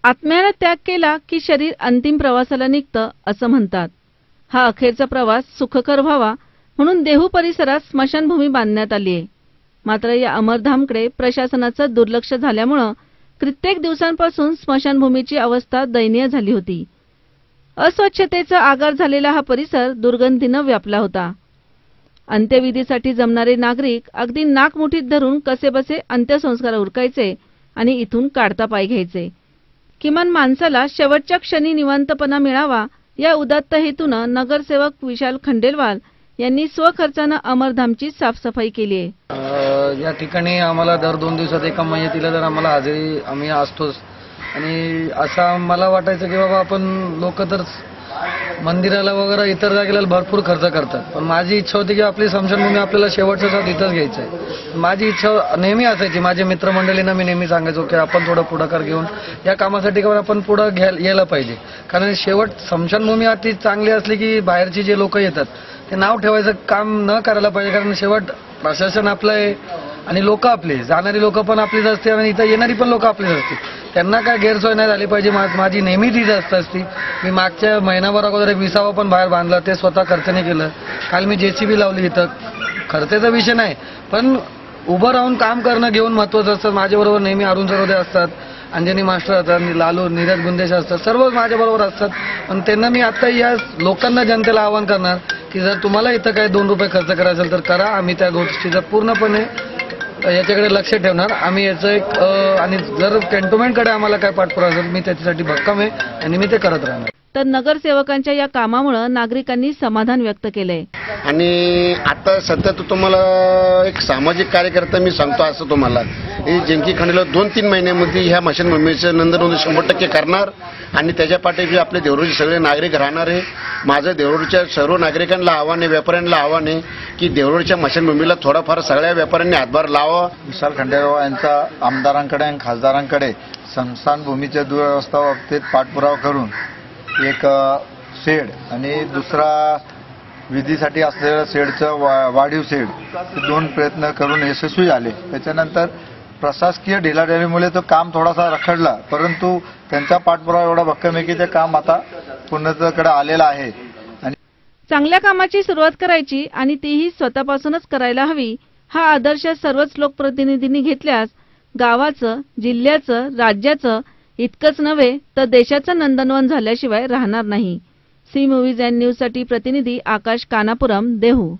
आत्म्याने त्याग केला की शरीर अंतिम प्रवासाला निघतं असं म्हणतात। हा अखेरचा प्रवास सुखकर व्हावा म्हणून देहू परिसरात स्मशानभूमी बांधण्यात आली आहे। मात्र या अमरधामकडे प्रशासनाचं दुर्लक्ष झाल्यामुळे कित्येक दिवसांपासून स्मशानभूमीची अवस्था दयनीय झाली होती। अस्वच्छतेचा आगार झालेला हा परिसर दुर्गंधीने व्यापला होता। अंत्यविधीसाठी जमणारे नागरिक अगदी नाक मुठीत धरून कसेबसे अंत्यसंस्कार उरकायचे आणि इथून काढता पाय घ्यायचे। किमान माणसाला शेवटच्या क्षणी निवांतपणा मिळावा या उदात्त हेतूने नगरसेवक विशाल खंडेलवाल यांनी स्वखर्चाने अमरधामची साफसफाई केली आहे। या ठिकाणी आम्हाला दर 2 दिवसात एका महिन्याला तर आम्हाला हजेरी आम्ही असतोच आणि असं मला वाटायचं की बाबा आपण लोक तर मंदिराला वगैरे इतर जागेला भरपूर खर्च करतात, पण माझी इच्छा होती की आपली स्मशानभूमी आपल्याला शेवटच्या साथ इथंच घ्यायचं आहे। माझी इच्छा नेहमी असायची, माझ्या मित्रमंडळींना मी नेहमी सांगायचो की आपण थोडं पुढाकार घेऊन या कामासाठी आपण पुढे यायला पाहिजे, कारण शेवट स्मशानभूमी अति चांगली असली की बाहेरची जे लोक येतात ते नाव ठेवायचं काम न करायला पाहिजे, कारण शेवट प्रशासन आपलं आहे आणि लोक आपले, जाणारी लोक पण आपलीच असते आणि इथं येणारी पण लोक आपलीच असते, त्यांना काय गैरसोय नाही झाली पाहिजे। माझी नेहमी तीच असते। मी मागच्या महिनाभर अगोदर एक विसावा पण बाहेर बांधला, ते स्वतः खर्चाने केलं। काल मी JCB लावली इथं, खर्चाचा विषय नाही पण उभं राहून काम करणं घेऊन महत्त्वाचं असतं। माझ्याबरोबर नेहमी अरुण सरोदे असतात, अंजनी मास्टर असतात, लालू नीरज गुंदेश असतात, सर्व माझ्याबरोबर असतात। पण त्यांना मी आता या लोकांना जनतेला आवाहन करणार की जर तुम्हाला इथं काही 2 रुपये खर्च करायचा असेल तर करा, आम्ही त्या गोष्टीचा पूर्णपणे याच्याकडे लक्ष ठेवणार। आम्ही याचं एक आणि जर कॅन्टोन्मेंटकडे आम्हाला काय पाठपुरावा असेल मी त्याच्यासाठी भक्कम आहे आणि मी ते करत राहणार। तर नगरसेवकांच्या या कामामुळे नागरिकांनी समाधान व्यक्त केलंय। आणि आता सध्या तुम्हाला एक सामाजिक कार्यकर्ता मी सांगतो असं तुम्हाला जंकी खंडेला 2-3 महिन्यामध्ये ह्या स्मशानभूमीचं नंदनवंदन 100% करणार आणि त्याच्या पाठीशी आपले देवरूचे सगळे नागरिक राहणार आहे। माझं देवरूच्या सर्व नागरिकांना आव्हान आहे, व्यापाऱ्यांना आव्हान आहे की देवरूच्या स्मशानभूमीला थोडाफार सगळ्या व्यापाऱ्यांनी हातभार लावा। विशाल खंडेलवाल यांचा आमदारांकडे आणि खासदारांकडे स्मशानभूमीच्या दुरवस्था बाबतीत पाठपुरावा करून एक शेड आणि दुसरा विधीसाठी असलेल्या शेडचं वाढीव शेड हे 2 प्रयत्न करून यशस्वी झाले। त्याच्यानंतर प्रशासकीय ढिलाढालीमुळे तो काम थोडासा रखडला, परंतु त्यांचा पाठपुरावा एवढा भक्कम आहे की ते काम आता पूर्णतेकडे आलेलं आहे। चांगल्या कामाची सुरुवात करायची आणि तीही स्वतःपासूनच करायला हवी हा आदर्श सर्वच लोकप्रतिनिधींनी घेतल्यास गावाचं, जिल्ह्याचं, राज्याचं इतकंच नव्हे तर देशाचं नंदनवन झाल्याशिवाय राहणार नाही। सी मूव्हीज अँड न्यूज साठी प्रतिनिधी आकाश कानापुरम, देहू।